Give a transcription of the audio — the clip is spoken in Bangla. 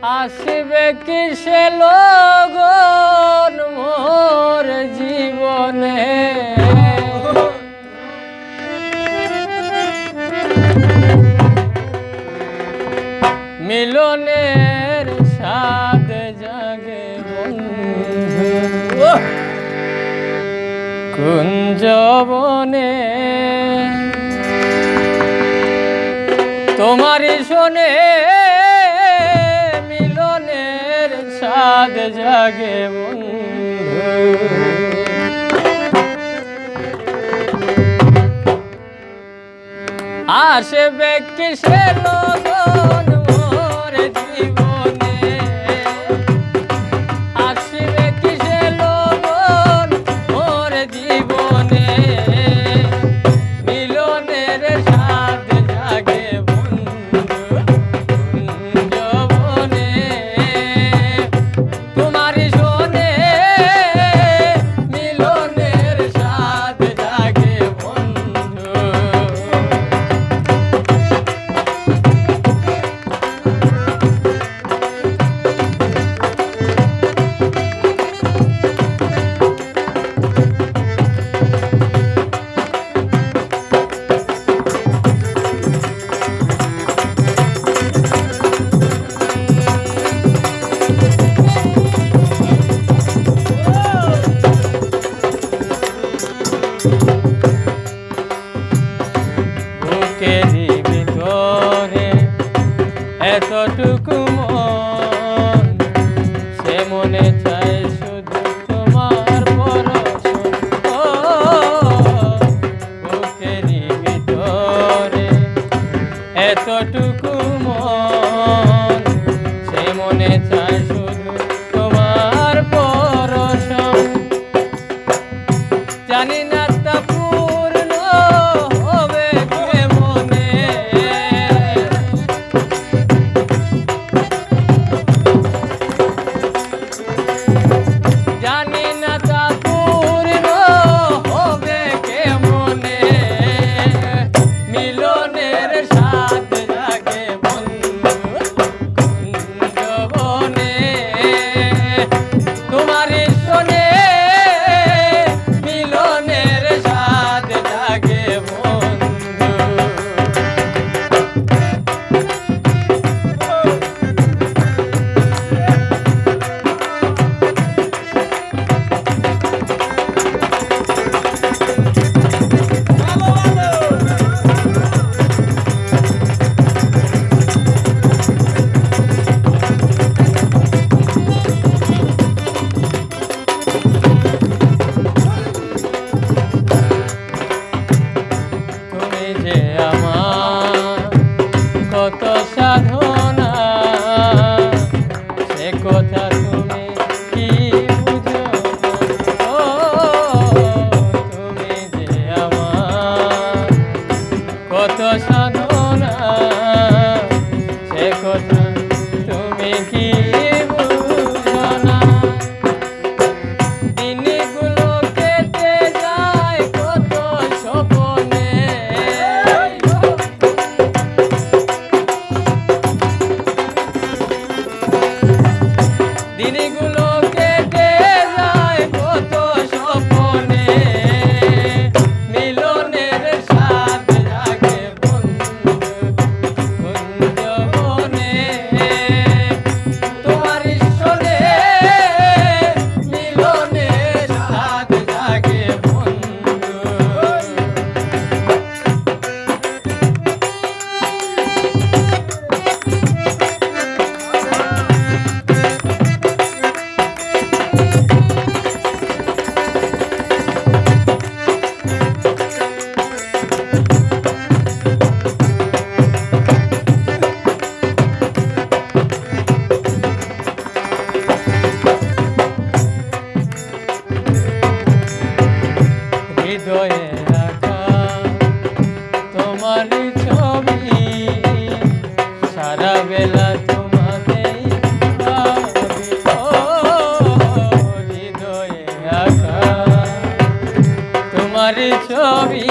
আসবে কিসে লগন মোর জীবনে, মিলনের স্বাদ জাগে বন্ধু কুঞ্জবনে। তোমারই শোনে মিলনের স্বাদ জাগে বন্ধু। আসবে কিসে লগন মোর জীবনে, আসবে কিসে লগন মোর জীবনে, মিলনের স্বাদ জাগে বন্ধু কুঞ্জবনে। তোমারই শোনে মিলনের স্বাদ জাগে বন্ধু। বুকেরই ভিতরে এতটুকু মন, সে মনে চায় শুধু তোমার পরশ। ও বুকেরই ভিতরে এতটুকু মন, সে মনে চায় শুধু তোমার পরশ। জানি না তা পূর্ণ হবে কেমনে, জানি না তা পূর্ণ হবে কেমনে, মিলনের স্বাদ জাগে বন্ধু কুঞ্জবনে। তোমারই শোনে মিলনের স্বাদ জাগে বন্ধু। তুমি যে আমার কত সাধনা, সে কথা তুমি কি বুঝো? ও তুমি যে আমার কত সাধনা, সে কথা তুমি কি বুঝো না? দিনগুলো কেটে যায় কত স্বপ্নে, দিনগুলো কেটে যায় কত স্বপ্নে, মিলনের স্বাদ জাগে বন্ধু কুঞ্জবনে। তোমারই শোনে মিলনের স্বাদ জাগে বন্ধু। হৃদয়ে রাখা তোমারই ছবি, সারা বেলা তোমাকেই ভাবি। ও হৃদয়ে রাখা তোমারই ছবি,